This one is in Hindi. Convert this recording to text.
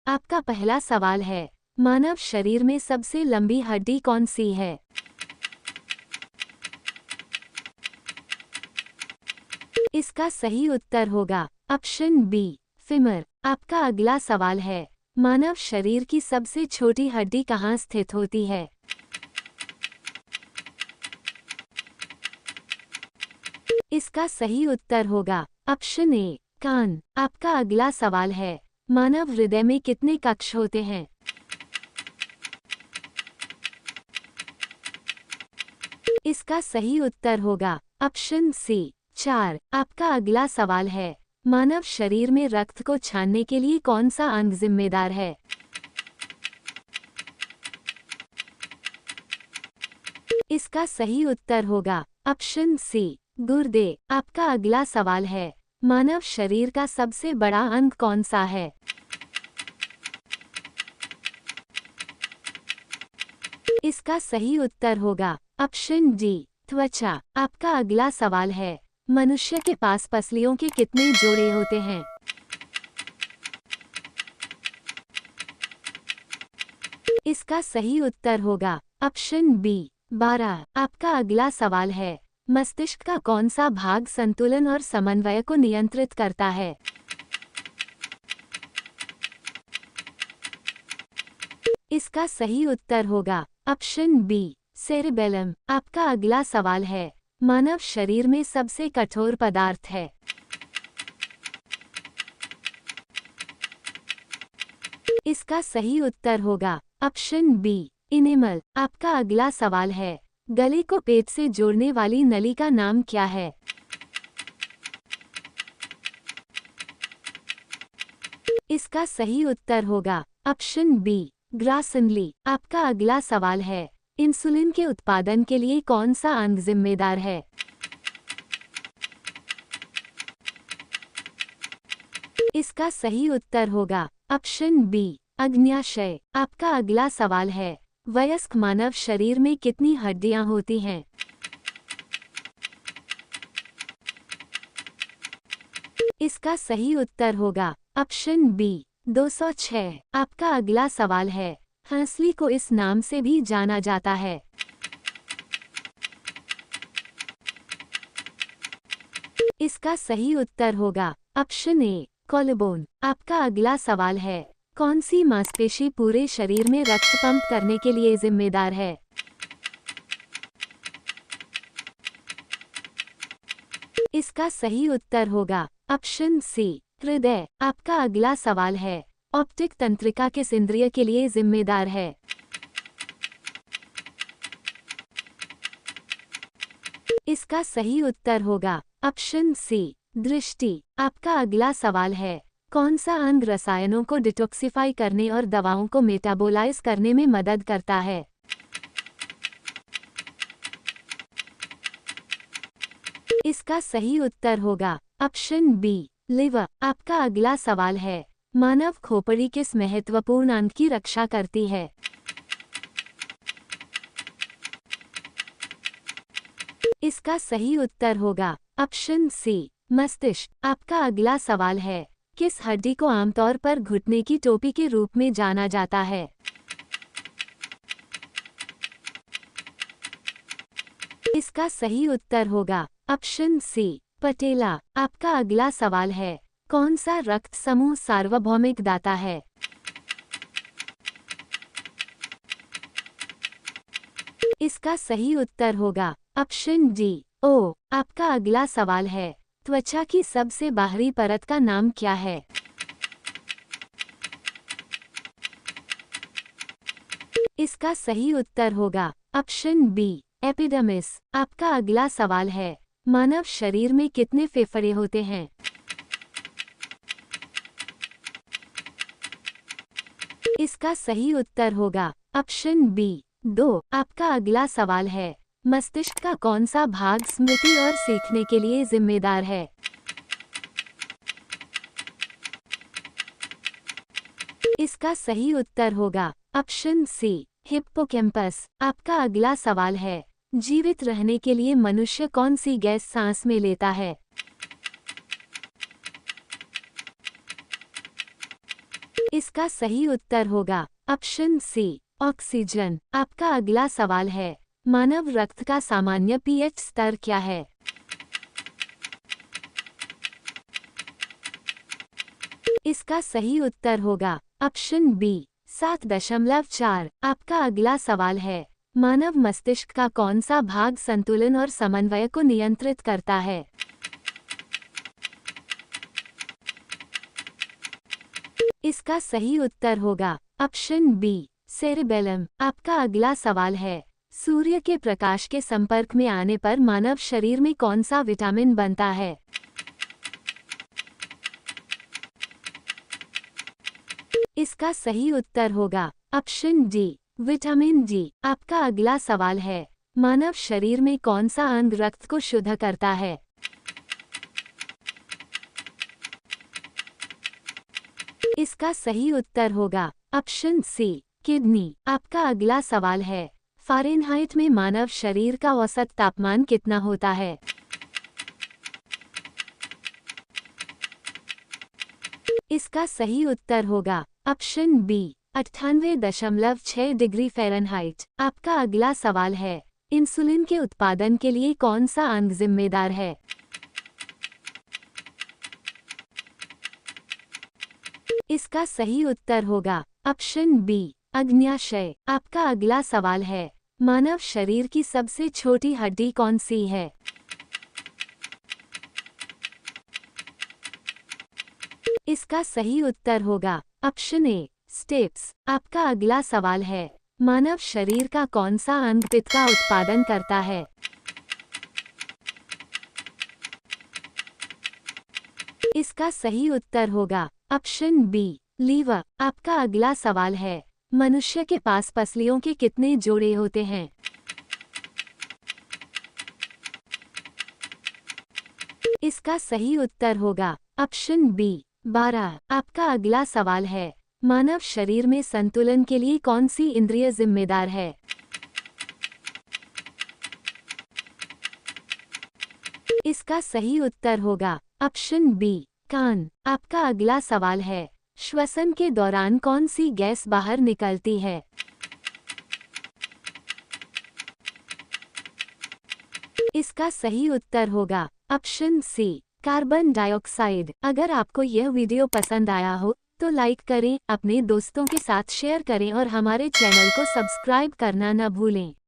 आपका पहला सवाल है, मानव शरीर में सबसे लंबी हड्डी कौन सी है? इसका सही उत्तर होगा ऑप्शन बी, फीमर। आपका अगला सवाल है, मानव शरीर की सबसे छोटी हड्डी कहाँ स्थित होती है? इसका सही उत्तर होगा ऑप्शन ए, कान। आपका अगला सवाल है, मानव हृदय में कितने कक्ष होते हैं? इसका सही उत्तर होगा ऑप्शन सी, 4। आपका अगला सवाल है, मानव शरीर में रक्त को छानने के लिए कौन सा अंग जिम्मेदार है? इसका सही उत्तर होगा ऑप्शन सी, गुर्दे। आपका अगला सवाल है, मानव शरीर का सबसे बड़ा अंग कौन सा है? इसका सही उत्तर होगा ऑप्शन डी, त्वचा। आपका अगला सवाल है, मनुष्य के पास पसलियों के कितने जोड़े होते हैं? इसका सही उत्तर होगा ऑप्शन बी, 12। आपका अगला सवाल है, मस्तिष्क का कौन सा भाग संतुलन और समन्वय को नियंत्रित करता है? इसका सही उत्तर होगा ऑप्शन बी, सेरिबेलम। आपका अगला सवाल है, मानव शरीर में सबसे कठोर पदार्थ है? इसका सही उत्तर होगा ऑप्शन बी, इनेमल। आपका अगला सवाल है, गले को पेट से जोड़ने वाली नली का नाम क्या है? इसका सही उत्तर होगा ऑप्शन बी, ग्रासनली। आपका अगला सवाल है, इंसुलिन के उत्पादन के लिए कौन सा अंग जिम्मेदार है? इसका सही उत्तर होगा ऑप्शन बी, अग्न्याशय। आपका अगला सवाल है, वयस्क मानव शरीर में कितनी हड्डियां होती हैं? इसका सही उत्तर होगा ऑप्शन बी, 206। आपका अगला सवाल है, हंसली को इस नाम से भी जाना जाता है? इसका सही उत्तर होगा ऑप्शन ए, कॉलबोन। आपका अगला सवाल है, कौन सी मांसपेशी पूरे शरीर में रक्त पंप करने के लिए जिम्मेदार है? इसका सही उत्तर होगा ऑप्शन सी, हृदय। आपका अगला सवाल है, ऑप्टिक तंत्रिका किस इंद्रिय के लिए जिम्मेदार है? इसका सही उत्तर होगा ऑप्शन सी, दृष्टि। आपका अगला सवाल है, कौन सा अंग रसायनों को डिटॉक्सिफाई करने और दवाओं को मेटाबोलाइज करने में मदद करता है? इसका सही उत्तर होगा ऑप्शन बी, लिवर। आपका अगला सवाल है, मानव खोपड़ी किस महत्वपूर्ण अंग की रक्षा करती है? इसका सही उत्तर होगा ऑप्शन सी, मस्तिष्क। आपका अगला सवाल है, किस हड्डी को आमतौर पर घुटने की टोपी के रूप में जाना जाता है? इसका सही उत्तर होगा ऑप्शन सी, पटेला। आपका अगला सवाल है, कौन सा रक्त समूह सार्वभौमिक दाता है? इसका सही उत्तर होगा ऑप्शन डी, ओ। आपका अगला सवाल है, त्वचा की सबसे बाहरी परत का नाम क्या है? इसका सही उत्तर होगा ऑप्शन बी, एपिडर्मिस। आपका अगला सवाल है, मानव शरीर में कितने फेफड़े होते हैं? इसका सही उत्तर होगा ऑप्शन बी, 2। आपका अगला सवाल है, मस्तिष्क का कौन सा भाग स्मृति और सीखने के लिए जिम्मेदार है? इसका सही उत्तर होगा ऑप्शन सी, हिप्पोकैम्पस। आपका अगला सवाल है, जीवित रहने के लिए मनुष्य कौन सी गैस सांस में लेता है? इसका इसका सही उत्तर होगा ऑप्शन सी ऑक्सीजन। आपका अगला सवाल है, मानव रक्त का सामान्य पीएच स्तर क्या है? इसका सही उत्तर होगा ऑप्शन बी 7.4। आपका अगला सवाल है, मानव मस्तिष्क का कौन सा भाग संतुलन और समन्वय को नियंत्रित करता है? इसका सही उत्तर होगा ऑप्शन बी सेरिबेलम। आपका अगला सवाल है, सूर्य के प्रकाश के संपर्क में आने पर मानव शरीर में कौन सा विटामिन बनता है? इसका सही उत्तर होगा ऑप्शन डी विटामिन डी। आपका अगला सवाल है, मानव शरीर में कौन सा अंग रक्त को शुद्ध करता है? इसका सही उत्तर होगा ऑप्शन सी किडनी। आपका अगला सवाल है, फ़ारेनहाइट में मानव शरीर का औसत तापमान कितना होता है? इसका सही उत्तर होगा ऑप्शन बी 98.6 डिग्री फ़ारेनहाइट। आपका अगला सवाल है, इंसुलिन के उत्पादन के लिए कौन सा अंग जिम्मेदार है? इसका सही उत्तर होगा ऑप्शन बी अग्न्याशय। आपका अगला सवाल है, मानव शरीर की सबसे छोटी हड्डी कौन सी है? इसका सही उत्तर होगा ऑप्शन ए स्टेप्स। आपका अगला सवाल है, मानव शरीर का कौन सा अंग पित्त का उत्पादन करता है? इसका सही उत्तर होगा ऑप्शन बी लीवर। आपका अगला सवाल है, मनुष्य के पास पसलियों के कितने जोड़े होते हैं? इसका सही उत्तर होगा ऑप्शन बी 12। आपका अगला सवाल है, मानव शरीर में संतुलन के लिए कौन सी इंद्रिय जिम्मेदार है? इसका सही उत्तर होगा ऑप्शन बी कान। आपका अगला सवाल है, श्वसन के दौरान कौन सी गैस बाहर निकलती है? इसका सही उत्तर होगा ऑप्शन सी कार्बन डाइऑक्साइड। अगर आपको यह वीडियो पसंद आया हो तो लाइक करें, अपने दोस्तों के साथ शेयर करें और हमारे चैनल को सब्सक्राइब करना न भूलें।